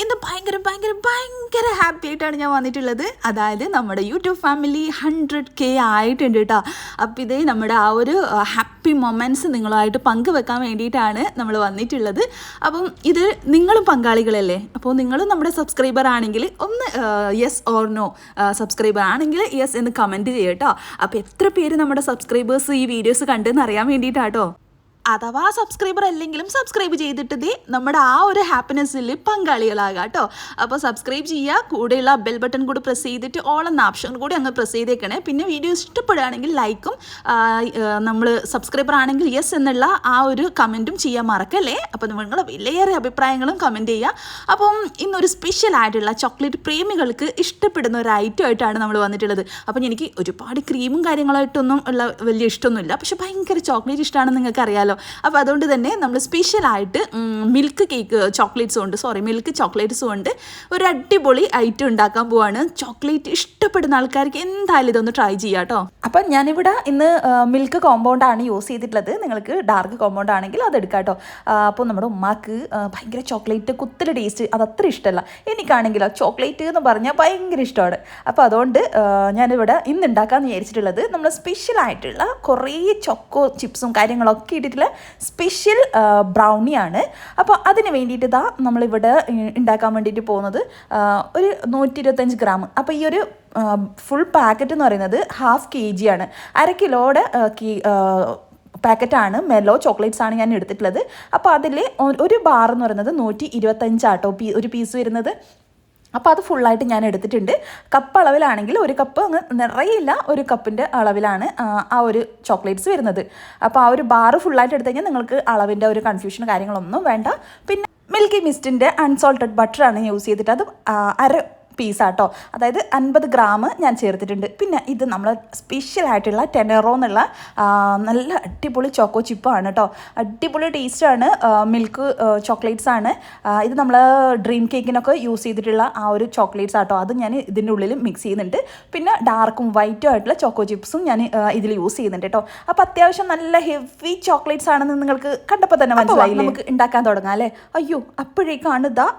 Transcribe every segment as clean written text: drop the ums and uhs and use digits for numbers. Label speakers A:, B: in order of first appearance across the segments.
A: ഇന്ന് ഭയങ്കര ഹാപ്പി ആയിട്ടാണ് ഞാൻ വന്നിട്ടുള്ളത്. അതായത് നമ്മുടെ യൂട്യൂബ് ഫാമിലി 100K ആയിട്ടുണ്ട് കേട്ടോ. അപ്പോൾ ഇതേ നമ്മുടെ ആ ഒരു ഹാപ്പി മൊമെൻറ്റ്സ് നിങ്ങളുമായിട്ട് പങ്കുവെക്കാൻ വേണ്ടിയിട്ടാണ് നമ്മൾ വന്നിട്ടുള്ളത്. അപ്പം ഇത് നിങ്ങളും പങ്കാളികളല്ലേ. അപ്പോൾ നിങ്ങളും നമ്മുടെ സബ്സ്ക്രൈബർ ആണെങ്കിൽ ഒന്ന് യെസ് ഓർ നോ, സബ്സ്ക്രൈബർ ആണെങ്കിൽ യെസ് എന്ന് കമൻറ്റ് ചെയ്യുക കേട്ടോ. അപ്പോൾ എത്ര പേര് നമ്മുടെ സബ്സ്ക്രൈബേഴ്സ് ഈ വീഡിയോസ് കണ്ടെന്ന് അറിയാൻ വേണ്ടിയിട്ടാട്ടോ. അഥവാ സബ്സ്ക്രൈബർ അല്ലെങ്കിലും സബ്സ്ക്രൈബ് ചെയ്തിട്ട് നമ്മുടെ ആ ഒരു ഹാപ്പിനെസ്സിൽ പങ്കാളികളാകാം കേട്ടോ. അപ്പോൾ സബ്സ്ക്രൈബ് ചെയ്യുക, കൂടെയുള്ള ബെൽ ബട്ടൺ കൂടി പ്രസ് ചെയ്തിട്ട് ഓൾ എന്ന ഓപ്ഷൻ കൂടി അങ്ങ് പ്രസ് ചെയ്തേക്കണേ. പിന്നെ വീഡിയോ ഇഷ്ടപ്പെടുകയാണെങ്കിൽ ലൈക്കും, നമ്മൾ സബ്സ്ക്രൈബർ ആണെങ്കിൽ യെസ് എന്നുള്ള ആ ഒരു കമൻറ്റും ചെയ്യാൻ മറക്കല്ലേ. അപ്പോൾ നിങ്ങളുടെ വിലയേറെ അഭിപ്രായങ്ങളും കമൻറ്റ് ചെയ്യുക. അപ്പം ഇന്നൊരു സ്പെഷ്യൽ ആയിട്ടുള്ള ചോക്ലേറ്റ് പ്രേമികൾക്ക് ഇഷ്ടപ്പെടുന്ന ഒരു ഐറ്റം ആയിട്ടാണ് നമ്മൾ വന്നിട്ടുള്ളത്. അപ്പം എനിക്ക് ഒരുപാട് ക്രീമും കാര്യങ്ങളായിട്ടൊന്നും ഉള്ള വലിയ ഇഷ്ടമൊന്നുമില്ല, പക്ഷെ ഭയങ്കര ചോക്ലേറ്റ് ഇഷ്ടമാണെന്ന് നിങ്ങൾക്ക് അറിയാമല്ലോ. അപ്പോൾ അതുകൊണ്ട് തന്നെ നമ്മൾ സ്പെഷ്യലായിട്ട് മിൽക്ക് ചോക്ലേറ്റ്സും കൊണ്ട് ഒരു അടിപൊളി ഐറ്റം ഉണ്ടാക്കാൻ പോവാണ്. ചോക്ലേറ്റ് ഇഷ്ടപ്പെടുന്ന ആൾക്കാർക്ക് എന്തായാലും ഇതൊന്ന് ട്രൈ ചെയ്യാം കേട്ടോ. അപ്പം ഞാനിവിടെ ഇന്ന് മിൽക്ക് കോമ്പൗണ്ടാണ് യൂസ് ചെയ്തിട്ടുള്ളത്. നിങ്ങൾക്ക് ഡാർക്ക് കോമ്പൗണ്ട് ആണെങ്കിൽ അത് എടുക്കാം കേട്ടോ. അപ്പോൾ നമ്മുടെ ഉമ്മാക്ക് ഭയങ്കര ചോക്ലേറ്റ് കുത്തൽ ടേസ്റ്റ് അതത്ര ഇഷ്ടമല്ല. എനിക്കാണെങ്കിലോ ചോക്ലേറ്റ് എന്ന് പറഞ്ഞാൽ ഭയങ്കര ഇഷ്ടമാണ്. അപ്പോൾ അതുകൊണ്ട് ഞാനിവിടെ ഇന്ന് ഉണ്ടാക്കാമെന്ന് വിചാരിച്ചിട്ടുള്ളത് നമ്മൾ സ്പെഷ്യലായിട്ടുള്ള കുറേ ചോക്കോ ചിപ്സും കാര്യങ്ങളൊക്കെ ഇട്ടിട്ടുള്ള സ്പെഷ്യൽ ബ്രൗണിയാണ്. അപ്പോൾ അതിന് വേണ്ടിയിട്ട് ഇതാ നമ്മളിവിടെ ഉണ്ടാക്കാൻ വേണ്ടിയിട്ട് പോകുന്നത് ഒരു 125 ഗ്രാം. അപ്പോൾ ഈ ഒരു ഫുൾ പാക്കറ്റ് എന്ന് പറയുന്നത് 1/2 kg ആണ്. 1/2 കിലോയുടെ പാക്കറ്റാണ് മെലോ ചോക്ലേറ്റ്സ് ആണ് ഞാൻ എടുത്തിട്ടുള്ളത്. അപ്പോൾ അതിൽ ഒരു ബാർ എന്ന് പറയുന്നത് 125 ആട്ടോ ഒരു പീസ് വരുന്നത്. അപ്പോൾ അത് ഫുള്ളായിട്ട് ഞാൻ എടുത്തിട്ടുണ്ട്. കപ്പ് അളവിലാണെങ്കിൽ ഒരു കപ്പ് അങ്ങ് നിറയില്ല, ഒരു കപ്പിൻ്റെ അളവിലാണ് ആ ഒരു ചോക്ലേറ്റ്സ് വരുന്നത്. അപ്പോൾ ആ ഒരു ബാറ് ഫുള്ളായിട്ട് എടുത്തു കഴിഞ്ഞാൽ നിങ്ങൾക്ക് അളവിൻ്റെ ഒരു കൺഫ്യൂഷൻ കാര്യങ്ങളൊന്നും വേണ്ട. പിന്നെ മിൽക്കി മിസ്റ്റിൻ്റെ അൺസോൾട്ടഡ് ബട്ടറാണ് യൂസ് ചെയ്തിട്ട് അത് 1/2 പീസാട്ടോ, അതായത് 50 ഗ്രാം ഞാൻ ചേർത്തിട്ടുണ്ട്. പിന്നെ ഇത് നമ്മൾ സ്പെഷ്യലായിട്ടുള്ള ടെനറോ എന്നുള്ള നല്ല അടിപൊളി ചോക്കോ ചിപ്പാണ് കേട്ടോ. അടിപൊളി ടേസ്റ്റാണ്, മിൽക്ക് ചോക്ലേറ്റ്സ് ആണ്. ഇത് നമ്മൾ ഡ്രീം കേക്കിനൊക്കെ യൂസ് ചെയ്തിട്ടുള്ള ആ ഒരു ചോക്ലേറ്റ്സ് ആട്ടോ. അത് ഞാൻ ഇതിൻ്റെ ഉള്ളിൽ മിക്സ് ചെയ്യുന്നുണ്ട്. പിന്നെ ഡാർക്കും വൈറ്റും ആയിട്ടുള്ള ചോക്കോ ചിപ്സും ഞാൻ ഇതിൽ യൂസ് ചെയ്യുന്നുണ്ട് കേട്ടോ. അപ്പോൾ അത്യാവശ്യം നല്ല ഹെവി ചോക്ലേറ്റ്സ് ആണെന്ന് നിങ്ങൾക്ക് കണ്ടപ്പോൾ തന്നെ മനസ്സിലായി. നമുക്ക് ഉണ്ടാക്കാൻ തുടങ്ങാം അല്ലേ. അയ്യോ, അപ്പോഴേക്കാണ് ഇതാ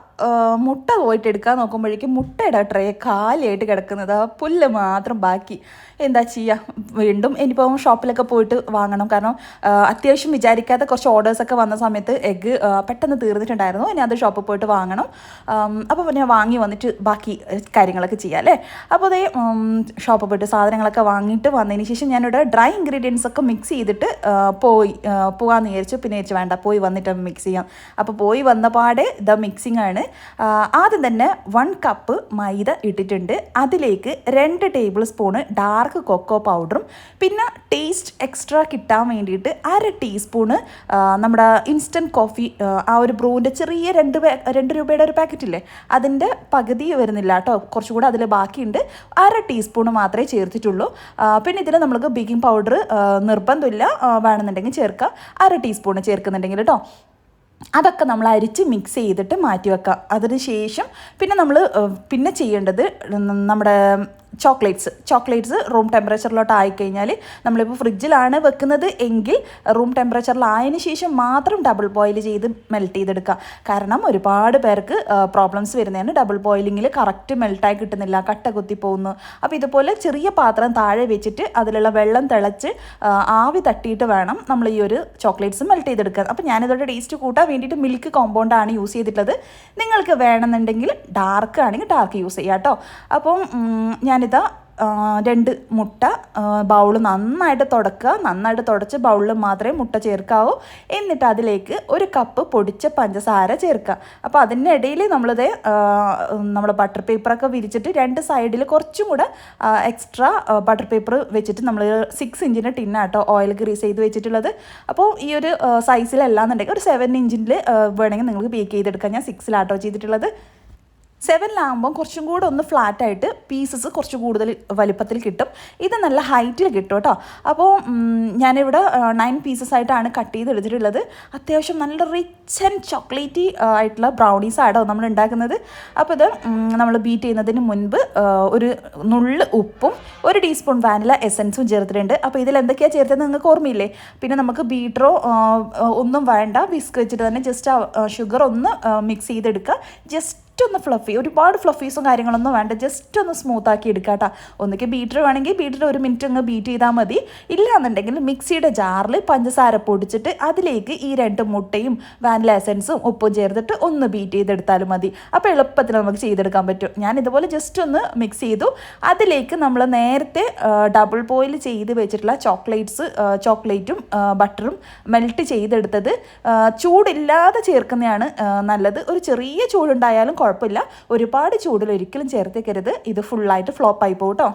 A: മുട്ട പോയിട്ട് എടുക്കാൻ നോക്കുമ്പോഴേക്കും മുട്ടയുടെ ട്രേ കാലിയായിട്ട് കിടക്കുന്നത്, പുല്ല് മാത്രം ബാക്കി. എന്താ ചെയ്യുക, വീണ്ടും ഇനിയിപ്പോൾ ഷോപ്പിലൊക്കെ പോയിട്ട് വാങ്ങണം. കാരണം അത്യാവശ്യം വിചാരിക്കാത്ത കുറച്ച് ഓർഡേഴ്സൊക്കെ വന്ന സമയത്ത് എഗ്ഗ് പെട്ടെന്ന് തീർന്നിട്ടുണ്ടായിരുന്നു. ഇനി അത് ഷോപ്പിൽ പോയിട്ട് വാങ്ങണം. അപ്പോൾ ഞാൻ വാങ്ങി വന്നിട്ട് ബാക്കി കാര്യങ്ങളൊക്കെ ചെയ്യാം അല്ലേ. അപ്പോൾ അതേ ഷോപ്പിൽ പോയിട്ട് സാധനങ്ങളൊക്കെ വാങ്ങിയിട്ട് വന്നതിന് ശേഷം ഞാനിവിടെ ഡ്രൈ ഇൻഗ്രീഡിയൻസ് ഒക്കെ മിക്സ് ചെയ്തിട്ട് പോകാമെന്ന് വിചാരിച്ചു. പിന്നെ വിചാരിച്ചു വേണ്ട, പോയി വന്നിട്ട് മിക്സ് ചെയ്യാം. അപ്പോൾ പോയി വന്ന പാടെ ഇതാ മിക്സിങ് ആണ്. ആദ്യം തന്നെ 1 കപ്പ് മൈദ ഇട്ടിട്ടുണ്ട്. അതിലേക്ക് 2 ടേബിൾ സ്പൂണ് ഡാർക്ക് കൊക്കോ പൗഡറും പിന്നെ ടേസ്റ്റ് എക്സ്ട്രാ കിട്ടാൻ വേണ്ടിയിട്ട് 1/2 ടീസ്പൂണ് നമ്മുടെ ഇൻസ്റ്റൻറ്റ് കോഫി, ആ ഒരു ബ്രൂവിൻ്റെ ചെറിയ 2 രൂപയുടെ ഒരു പാക്കറ്റില്ലേ, അതിൻ്റെ പകുതി വരുന്നില്ല കേട്ടോ, കുറച്ചുകൂടെ അതിൽ ബാക്കിയുണ്ട്. 1/2 ടീസ്പൂണ് മാത്രമേ ചേർത്തിട്ടുള്ളൂ. പിന്നെ ഇതിൽ നമുക്ക് ബേക്കിംഗ് പൗഡർ നിർബന്ധമില്ല, വേണമെന്നുണ്ടെങ്കിൽ ചേർക്കാം. 1/2 ടീസ്പൂണ് ചേർക്കുന്നുണ്ടെങ്കിൽ കേട്ടോ. അതൊക്കെ നമ്മൾ അരിച്ച് മിക്സ് ചെയ്തിട്ട് മാറ്റി വെക്കാം. അതിന് ശേഷം പിന്നെ നമ്മൾ പിന്നെ ചെയ്യേണ്ടത് നമ്മുടെ ചോക്ലേറ്റ്സ് റൂം ടെമ്പറേച്ചറിലോട്ട് ആയിക്കഴിഞ്ഞാൽ, നമ്മളിപ്പോൾ ഫ്രിഡ്ജിലാണ് വെക്കുന്നത് എങ്കിൽ റൂം ടെമ്പറേച്ചറിലായതിനു ശേഷം മാത്രം ഡബിൾ ബോയിൽ ചെയ്ത് മെൽറ്റ് ചെയ്തെടുക്കുക. കാരണം ഒരുപാട് പേർക്ക് പ്രോബ്ലംസ് വരുന്നതാണ്. ഡബിൾ ബോയിലിങ്ങിൽ കറക്റ്റ് മെൽറ്റായി കിട്ടുന്നില്ല, കട്ട കുത്തി പോകുന്നു. അപ്പോൾ ഇതുപോലെ ചെറിയ പാത്രം താഴെ വെച്ചിട്ട് അതിലുള്ള വെള്ളം തിളച്ച് ആവി തട്ടിയിട്ട് വേണം നമ്മൾ ഈ ഒരു ചോക്ലേറ്റ്സ് മെൽറ്റ് ചെയ്തെടുക്കാൻ. അപ്പോൾ ഞാനിതോടെ ടേസ്റ്റ് കൂട്ടാൻ വേണ്ടിയിട്ട് മിൽക്ക് കോമ്പൗണ്ടാണ് യൂസ് ചെയ്തിട്ടുള്ളത്. നിങ്ങൾക്ക് വേണമെന്നുണ്ടെങ്കിൽ ഡാർക്ക് ആണെങ്കിൽ ഡാർക്ക് യൂസ് ചെയ്യാം കേട്ടോ. അപ്പം ഞാനിതാ 2 മുട്ട ബൗൾ നന്നായിട്ട് തുടച്ച് ബൗളിൽ മാത്രമേ മുട്ട ചേർക്കാവൂ. എന്നിട്ട് അതിലേക്ക് 1 കപ്പ് പൊടിച്ച പഞ്ചസാര ചേർക്കുക. അപ്പോൾ അതിനിടയിൽ നമ്മുടെ ബട്ടർ പേപ്പറൊക്കെ വിരിച്ചിട്ട് 2 സൈഡിൽ കുറച്ചും കൂടെ എക്സ്ട്രാ ബട്ടർ പേപ്പർ വെച്ചിട്ട് നമ്മൾ 6 ഇഞ്ചിൻ്റെ ടിന്നാട്ടോ ഓയിൽ ഗ്രീസ് ചെയ്ത് വെച്ചിട്ടുള്ളത്. അപ്പോൾ ഈ ഒരു സൈസിലല്ലാന്നുണ്ടെങ്കിൽ ഒരു 7 ഇഞ്ചിൽ വേണമെങ്കിൽ നിങ്ങൾക്ക് ബേക്ക് ചെയ്തെടുക്കാം. ഞാൻ 6-ലാട്ടോ ചെയ്തിട്ടുള്ളത്. 7-ലാകുമ്പം കുറച്ചും കൂടെ ഒന്ന് ഫ്ലാറ്റായിട്ട് പീസസ് കുറച്ച് കൂടുതൽ വലുപ്പത്തിൽ കിട്ടും. ഇത് നല്ല ഹൈറ്റിൽ കിട്ടും കേട്ടോ. അപ്പോൾ ഞാനിവിടെ 9 പീസസ് ആയിട്ടാണ് കട്ട് ചെയ്ത് എടുത്തിട്ടുള്ളത്. അത്യാവശ്യം നല്ല റിച്ച് ആൻഡ് ചോക്ലേറ്റി ആയിട്ടുള്ള ബ്രൗണീസ് ആണോ നമ്മൾ ഉണ്ടാക്കുന്നത്. അപ്പോൾ ഇത് നമ്മൾ ബീറ്റ് ചെയ്യുന്നതിന് മുൻപ് ഒരു നുള്ള് ഉപ്പും 1 ടീസ്പൂൺ വാനില എസൻസും ചേർത്തിട്ടുണ്ട്. അപ്പോൾ ഇതിൽ എന്തൊക്കെയാണ് ചേർത്തതെന്ന് നിങ്ങൾക്ക് ഓർമ്മയില്ലേ. പിന്നെ നമുക്ക് ബീറ്ററോ ഒന്നും വേണ്ട, വിസ്ക് വെച്ചിട്ട് തന്നെ ജസ്റ്റ് ഷുഗർ ഒന്ന് മിക്സ് ചെയ്തെടുക്കുക. ജസ്റ്റ് ഒന്ന് ഫ്ലഫി, ഒരുപാട് ഫ്ലഫീസും കാര്യങ്ങളൊന്നും വേണ്ട, ജസ്റ്റ് ഒന്ന് സ്മൂത്താക്കി എടുക്കുക കേട്ടോ. ഒന്നിക്ക് ബീറ്റർ വേണമെങ്കിൽ ബീറ്റർ 1 മിനിറ്റ് അങ്ങ് ബീറ്റ് ചെയ്താൽ മതി. ഇല്ലാന്നുണ്ടെങ്കിൽ മിക്സിയുടെ ജാറിൽ പഞ്ചസാര പൊടിച്ചിട്ട് അതിലേക്ക് ഈ 2 മുട്ടയും വാനില എസൻസും ഉപ്പും ചേർത്തിട്ട് ഒന്ന് ബീറ്റ് ചെയ്തെടുത്താലും മതി. അപ്പോൾ എളുപ്പത്തിൽ നമുക്ക് ചെയ്തെടുക്കാൻ പറ്റും. ഞാൻ ഇതുപോലെ ജസ്റ്റ് ഒന്ന് മിക്സ് ചെയ്തു. അതിലേക്ക് നമ്മൾ നേരത്തെ ഡബിൾ ബോയിൽ ചെയ്ത് വെച്ചിട്ടുള്ള ചോക്ലേറ്റും ബട്ടറും മെൽറ്റ് ചെയ്തെടുത്തത് ചൂടില്ലാതെ ചേർക്കുന്നതാണ് നല്ലത്. ഒരു ചെറിയ ചൂടുണ്ടായാലും കുഴപ്പമില്ല, ഒരുപാട് ചൂടിൽ ഒരിക്കലും ചേർത്തേക്കരുത്, ഇത് ഫുള്ളായിട്ട് ഫ്ലോപ്പായി പോകും കേട്ടോ.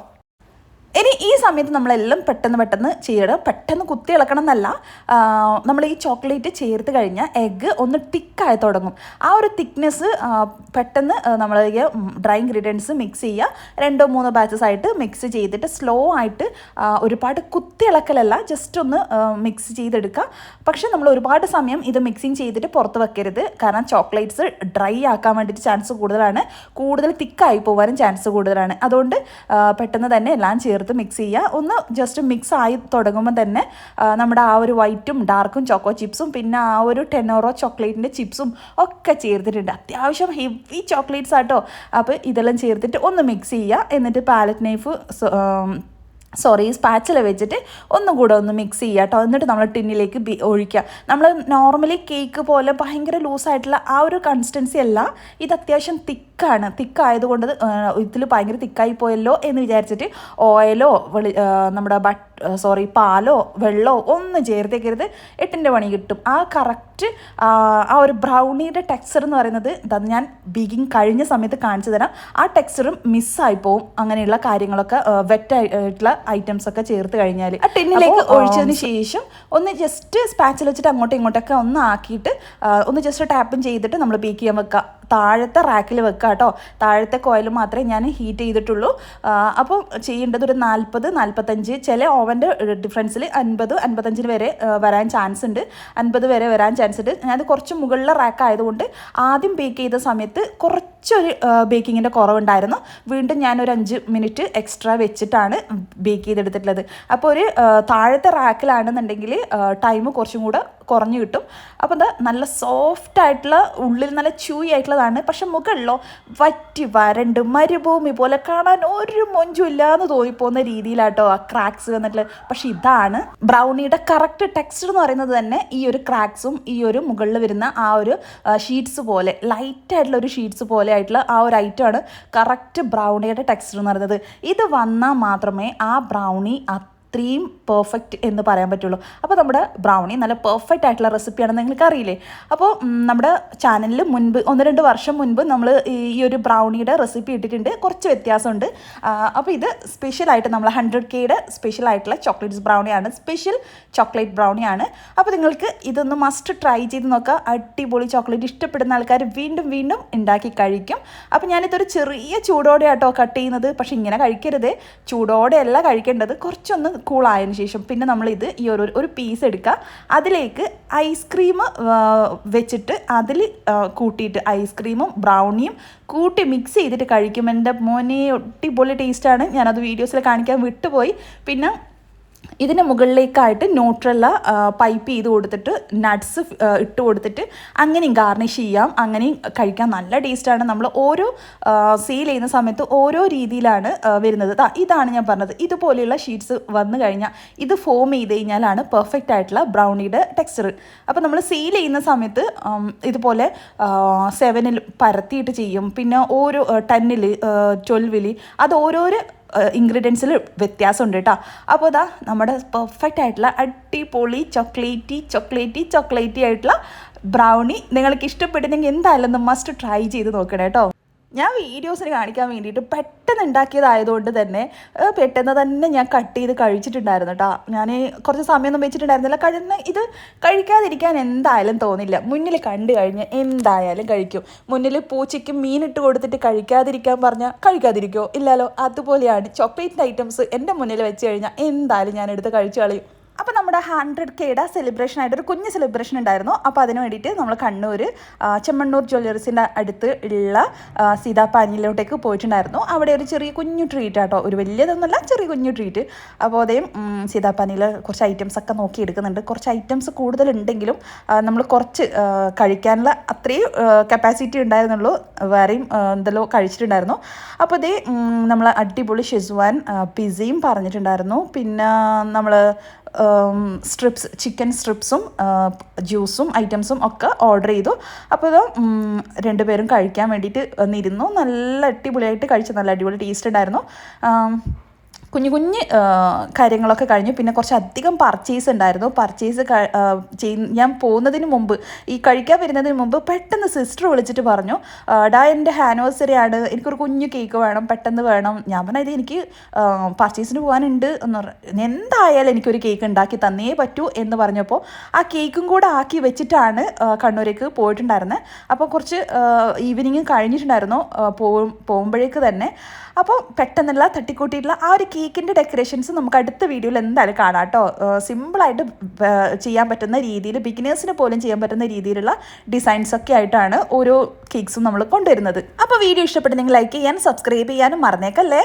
A: ഇനി ഈ സമയത്ത് നമ്മളെല്ലാം പെട്ടെന്ന് ചെയ്യണം. പെട്ടെന്ന് കുത്തി ഇളക്കണം എന്നല്ല, നമ്മൾ ഈ ചോക്ലേറ്റ് ചേർത്ത് കഴിഞ്ഞാൽ എഗ്ഗ് ഒന്ന് തിക്കായി തുടങ്ങും. ആ ഒരു തിക്നെസ് പെട്ടെന്ന് നമ്മൾ ഡ്രൈ ഇൻഗ്രീഡിയൻസ് മിക്സ് ചെയ്യുക. 2-3 ബാച്ചസ് ആയിട്ട് മിക്സ് ചെയ്തിട്ട് സ്ലോ ആയിട്ട്, ഒരുപാട് കുത്തി ഇളക്കലല്ല, ജസ്റ്റ് ഒന്ന് മിക്സ് ചെയ്തെടുക്കുക. പക്ഷെ നമ്മൾ ഒരുപാട് സമയം ഇത് മിക്സിങ് ചെയ്തിട്ട് പുറത്ത് വെക്കരുത്, കാരണം ചോക്ലേറ്റ്സ് ഡ്രൈ ആക്കാൻ വേണ്ടിയിട്ട് ചാൻസ് കൂടുതലാണ്, കൂടുതൽ തിക്കായി പോകാനും ചാൻസ് കൂടുതലാണ്. അതുകൊണ്ട് പെട്ടെന്ന് തന്നെ എല്ലാം ചേർത്ത് മിക്സ് ചെയ്യുക. ഒന്ന് ജസ്റ്റ് മിക്സ് ആയി തുടങ്ങുമ്പോൾ തന്നെ നമ്മുടെ ആ ഒരു വൈറ്റും ഡാർക്കും ചോക്കോ ചിപ്സും പിന്നെ ആ ഒരു ടെനോറോ ചോക്ലേറ്റിൻ്റെ ചിപ്സും ഒക്കെ ചേർത്തിട്ടുണ്ട്. അത്യാവശ്യം ഹെവി ചോക്ലേറ്റ്സ് ആട്ടോ. അപ്പോൾ ഇതെല്ലാം ചേർത്തിട്ട് ഒന്ന് മിക്സ് ചെയ്യുക. എന്നിട്ട് പാലറ്റ് നൈഫ് സ്പാച്ചില വെച്ചിട്ട് ഒന്നും കൂടെ ഒന്ന് മിക്സ് ചെയ്യുക കേട്ടോ. എന്നിട്ട് നമ്മൾ ടിന്നിലേക്ക് ഒഴിക്കുക. നമ്മൾ നോർമലി കേക്ക് പോലെ ഭയങ്കര ലൂസായിട്ടുള്ള ആ ഒരു കൺസിസ്റ്റൻസി അല്ല, ഇത് അത്യാവശ്യം തിക്കായതുകൊണ്ട് ഇതിൽ ഭയങ്കര തിക്കായി പോയല്ലോ എന്ന് വിചാരിച്ചിട്ട് ഓയിലോ നമ്മുടെ പാലോ വെള്ളമോ ഒന്നും ചേർത്തേക്കരുത്. 8ൻ്റെ പണി കിട്ടും. ആ കറക്റ്റ് ആ ഒരു ബ്രൗണിയുടെ ടെക്സ്ചർ എന്ന് പറയുന്നത് ഞാൻ ബേക്കിംഗ് കഴിഞ്ഞ സമയത്ത് കാണിച്ചു തരാം. ആ ടെക്സ്ചറും മിസ്സായി പോവും. അങ്ങനെയുള്ള കാര്യങ്ങളൊക്കെ വെറ്റായിട്ടുള്ള ഐറ്റംസ് ഒക്കെ ചേർത്ത് കഴിഞ്ഞാൽ ആ ടിന്നിലേക്ക് ഒഴിച്ചതിന് ശേഷം ഒന്ന് ജസ്റ്റ് സ്പാച്ചിൽ വെച്ചിട്ട് അങ്ങോട്ടും ഇങ്ങോട്ടൊക്കെ ഒന്ന് ആക്കിയിട്ട് ഒന്ന് ജസ്റ്റ് ടാപ്പും ചെയ്തിട്ട് നമ്മൾ ബേക്ക് ചെയ്യാൻ വെക്കുക. താഴത്തെ റാക്കിൽ വെക്കുക കേട്ടോ. താഴത്തെ കോയിൽ മാത്രമേ ഞാൻ ഹീറ്റ് ചെയ്തിട്ടുള്ളൂ. അപ്പോൾ ചെയ്യേണ്ടത് ഒരു 40-45, ചില ഓവൻ്റെ ഡിഫറൻസിൽ 50-55 വരെ വരാൻ ചാൻസ് ഉണ്ട്, 50 വരെ വരാൻ ചാൻസ് ഉണ്ട്. ഞാനത് കുറച്ച് മുകളിലെ റാക്ക് ആയതുകൊണ്ട് ആദ്യം ബേക്ക് ചെയ്ത സമയത്ത് കുറച്ചൊരു ബേക്കിങ്ങിൻ്റെ കുറവുണ്ടായിരുന്നു. വീണ്ടും ഞാനൊരു 5 മിനിറ്റ് എക്സ്ട്രാ വെച്ചിട്ടാണ് ബേക്ക് ചെയ്തെടുത്തിട്ടുള്ളത്. അപ്പോൾ ഒരു താഴത്തെ റാക്കിലാണെന്നുണ്ടെങ്കിൽ ടൈം കുറച്ചും കൂടെ കുറഞ്ഞു കിട്ടും. അപ്പോൾ അത് നല്ല സോഫ്റ്റ് ആയിട്ടുള്ള, ഉള്ളിൽ നല്ല ചൂയി ആയിട്ടുള്ളതാണ്. പക്ഷെ മുകളിലോ വറ്റി വരണ്ട് മരുഭൂമി പോലെ കാണാൻ ഒരു മൊഞ്ചും ഇല്ലാന്ന് തോന്നിപ്പോകുന്ന രീതിയിലാട്ടോ ആ ക്രാക്സ് വന്നിട്ടുള്ളത്. പക്ഷെ ഇതാണ് ബ്രൗണിയുടെ കറക്റ്റ് ടെക്സ്ചർ എന്ന് പറയുന്നത് തന്നെ. ഈ ഒരു ക്രാക്സും ഈ ഒരു മുകളിൽ വരുന്ന ആ ഒരു ഷീറ്റ്സ് പോലെ, ലൈറ്റായിട്ടുള്ള ഒരു ഷീറ്റ്സ് പോലെ ആയിട്ടുള്ള ആ ഒരു ഐറ്റമാണ് കറക്റ്റ് ബ്രൗണിയുടെ ടെക്സ്ചർ എന്ന് പറയുന്നത്. ഇത് വന്നാൽ മാത്രമേ ആ ബ്രൗണി അത്രയും പെർഫെക്റ്റ് എന്ന് പറയാൻ പറ്റുള്ളൂ. അപ്പോൾ നമ്മുടെ ബ്രൗണി നല്ല പെർഫെക്റ്റ് ആയിട്ടുള്ള റെസിപ്പിയാണെന്ന് നിങ്ങൾക്ക് അറിയില്ലേ. അപ്പോൾ നമ്മുടെ ചാനലിൽ മുൻപ് 1-2 വർഷം മുൻപ് നമ്മൾ ഈ ഒരു ബ്രൗണിയുടെ റെസിപ്പി ഇട്ടിട്ടുണ്ട്. കുറച്ച് വ്യത്യാസമുണ്ട്. അപ്പോൾ ഇത് സ്പെഷ്യലായിട്ട് നമ്മൾ 100Kയുടെ സ്പെഷ്യലായിട്ടുള്ള ചോക്ലേറ്റ്സ് ബ്രൗണിയാണ്, സ്പെഷ്യൽ ചോക്ലേറ്റ് ബ്രൗണിയാണ്. അപ്പോൾ നിങ്ങൾക്ക് ഇതൊന്ന് മസ്റ്റ് ട്രൈ ചെയ്ത് നോക്കുക. അടിപൊളി ചോക്ലേറ്റ് ഇഷ്ടപ്പെടുന്ന ആൾക്കാർ വീണ്ടും വീണ്ടും ഉണ്ടാക്കി കഴിക്കും. അപ്പോൾ ഞാനിതൊരു ചെറിയ ചൂടോടെ ആട്ടോ കട്ട് ചെയ്യുന്നത്. പക്ഷെ ഇങ്ങനെ കഴിക്കരുത്, ചൂടോടെയല്ല കഴിക്കേണ്ടത്. കുറച്ചൊന്ന് കൂളായതിനു ശേഷം പിന്നെ നമ്മളിത് ഈ ഒരു പീസ് എടുക്കുക. അതിലേക്ക് ഐസ്ക്രീം വെച്ചിട്ട് അതിൽ കൂട്ടിയിട്ട് ഐസ്ക്രീമും ബ്രൗണിയും കൂട്ടി മിക്സ് ചെയ്തിട്ട് കഴിക്കും. എൻ്റെ മോനെ അടിപൊളി ടേസ്റ്റാണ്. ഞാനത് വീഡിയോസിൽ കാണിക്കാൻ വിട്ടുപോയി. പിന്നെ ഇതിന് മുകളിലേക്കായിട്ട് ന്യൂട്രെല്ല പൈപ്പ് ചെയ്ത് കൊടുത്തിട്ട് നട്ട്സ് ഇട്ട് കൊടുത്തിട്ട് അങ്ങനെയും ഗാർണിഷ് ചെയ്യാം, അങ്ങനെയും കഴിക്കാൻ നല്ല ടേസ്റ്റാണ്. നമ്മൾ ഓരോ സെയിൽ ചെയ്യുന്ന സമയത്ത് ഓരോ രീതിയിലാണ് വരുന്നത്. ഇതാണ് ഞാൻ പറഞ്ഞത്. ഇതുപോലെയുള്ള ഷീറ്റ്സ് വന്നു കഴിഞ്ഞാൽ ഇത് ഫോം ചെയ്ത് കഴിഞ്ഞാലാണ് പെർഫെക്റ്റ് ആയിട്ടുള്ള ബ്രൗണിയുടെ ടെക്സ്ചർ. അപ്പോൾ നമ്മൾ സെയിൽ ചെയ്യുന്ന സമയത്ത് ഇതുപോലെ 7-ൽ പരത്തിയിട്ട് ചെയ്യും. പിന്നെ ഓരോ 10-ൽ 12-ൽ അത് ഓരോരോ ഇൻഗ്രീഡിയൻസിൽ വ്യത്യാസമുണ്ട് കേട്ടോ. അപ്പോൾ ഇതാ നമ്മുടെ പെർഫെക്റ്റ് ആയിട്ടുള്ള അടിപൊളി ചോക്ലേറ്റി ആയിട്ടുള്ള ബ്രൗണി നിങ്ങൾക്ക് ഇഷ്ടപ്പെടുന്നെങ്കിൽ എന്തായാലും ഒന്ന് മസ്റ്റ് ട്രൈ ചെയ്ത് നോക്കണം കേട്ടോ. ഞാൻ വീഡിയോസിന് കാണിക്കാൻ വേണ്ടിയിട്ട് പെട്ടെന്ന് ഉണ്ടാക്കിയതായതുകൊണ്ട് തന്നെ പെട്ടെന്ന് തന്നെ ഞാൻ കട്ട് ചെയ്ത് കഴിച്ചിട്ടുണ്ടായിരുന്നു കേട്ടോ. ഞാൻ കുറച്ച് സമയമൊന്നും വെച്ചിട്ടുണ്ടായിരുന്നില്ല. ഇത് കഴിക്കാതിരിക്കാൻ എന്തായാലും തോന്നില്ല. മുന്നിൽ കണ്ടു കഴിഞ്ഞ് എന്തായാലും കഴിക്കും. മുന്നിൽ പൂച്ചയ്ക്ക് മീനിട്ട് കൊടുത്തിട്ട് കഴിക്കാതിരിക്കാൻ പറഞ്ഞാൽ കഴിക്കാതിരിക്കുമോ? ഇല്ലല്ലോ. അതുപോലെയാണ് ചോക്ലേറ്റ് ഐറ്റംസ് എൻ്റെ മുന്നിൽ വെച്ച് കഴിഞ്ഞാൽ എന്തായാലും ഞാൻ എടുത്ത് കഴിച്ചു കളയും. അപ്പോൾ നമ്മുടെ 100Kയുടെ സെലിബ്രേഷനായിട്ട് ഒരു കുഞ്ഞ് സെലിബ്രേഷൻ ഉണ്ടായിരുന്നു. അപ്പോൾ അതിന് വേണ്ടിയിട്ട് നമ്മൾ കണ്ണൂർ ചെമ്മണ്ണൂർ ജ്വല്ലറീസിൻ്റെ അടുത്ത് ഉള്ള സീതാപ്പാനിയിലോട്ടേക്ക് പോയിട്ടുണ്ടായിരുന്നു. അവിടെ ഒരു ചെറിയ കുഞ്ഞു ട്രീറ്റ് ആട്ടോ, ഒരു വലിയതൊന്നുമല്ല, ചെറിയ കുഞ്ഞു ട്രീറ്റ്. അപ്പോൾ അതേയും സീതാപ്പാനിയിൽ കുറച്ച് ഐറ്റംസൊക്കെ നോക്കി എടുക്കുന്നുണ്ട്. കുറച്ച് ഐറ്റംസ് കൂടുതലുണ്ടെങ്കിലും നമ്മൾ കുറച്ച് കഴിക്കാനുള്ള അത്രയും കപ്പാസിറ്റി ഉണ്ടായിരുന്നുള്ളൂ. വേറെയും എന്തെല്ലോ കഴിച്ചിട്ടുണ്ടായിരുന്നു. അപ്പോൾ ഇതേ നമ്മൾ അടിപൊളി ഷെസ്വാൻ പിസയും പറഞ്ഞിട്ടുണ്ടായിരുന്നു. പിന്നെ നമ്മൾ ചിക്കൻ സ്ട്രിപ്സും ജ്യൂസും ഐറ്റംസും ഒക്കെ ഓർഡർ ചെയ്തു. അപ്പോൾ ഇത് രണ്ടുപേരും കഴിക്കാൻ വേണ്ടിയിട്ട് വന്നിരുന്നു. നല്ല അടിപൊളിയായിട്ട് കഴിച്ചു, നല്ല അടിപൊളി ടേസ്റ്റ് ഉണ്ടായിരുന്നു. കുഞ്ഞു കുഞ്ഞ് കാര്യങ്ങളൊക്കെ കഴിഞ്ഞു. പിന്നെ കുറച്ച് അധികം പർച്ചേസ് ഉണ്ടായിരുന്നു. പർച്ചേസ് ഞാൻ പോകുന്നതിന് മുമ്പ്, ഈ കഴിക്കാൻ വരുന്നതിന് മുമ്പ് പെട്ടെന്ന് സിസ്റ്റർ വിളിച്ചിട്ട് പറഞ്ഞു, എൻ്റെ ആനിവേഴ്സറി ആണ്, എനിക്കൊരു കുഞ്ഞു കേക്ക് വേണം, പെട്ടെന്ന് വേണം. ഞാൻ പറഞ്ഞത് എനിക്ക് പർച്ചേസിന് പോകാനുണ്ട് എന്ന് പറഞ്ഞു. എന്തായാലും എനിക്കൊരു കേക്ക് ഉണ്ടാക്കി തന്നേ പറ്റൂ എന്ന് പറഞ്ഞപ്പോൾ ആ കേക്കും കൂടെ ആക്കി വെച്ചിട്ടാണ് കണ്ണൂരേക്ക് പോയിട്ടുണ്ടായിരുന്നത്. അപ്പോൾ കുറച്ച് ഈവനിങ് കഴിഞ്ഞിട്ടുണ്ടായിരുന്നു പോകുമ്പോഴേക്ക് തന്നെ. അപ്പോൾ പെട്ടെന്നുള്ള തട്ടിക്കൂട്ടിയിട്ടുള്ള ആ ഒരു കേക്കിൻ്റെ ഡെക്കറേഷൻസ് നമുക്ക് അടുത്ത വീഡിയോയിൽ എന്തായാലും കാണാം കേട്ടോ. സിമ്പിളായിട്ട് ചെയ്യാൻ പറ്റുന്ന രീതിയിൽ, ബിഗിനേഴ്സിന് പോലും ചെയ്യാൻ പറ്റുന്ന രീതിയിലുള്ള ഡിസൈൻസൊക്കെ ആയിട്ടാണ് ഓരോ കേക്ക്സും നമ്മൾ കൊണ്ടുവരുന്നത്. അപ്പോൾ വീഡിയോ ഇഷ്ടപ്പെട്ട് നിങ്ങൾ ലൈക്ക് ചെയ്യാനും സബ്സ്ക്രൈബ് ചെയ്യാനും മറന്നേക്കല്ലേ.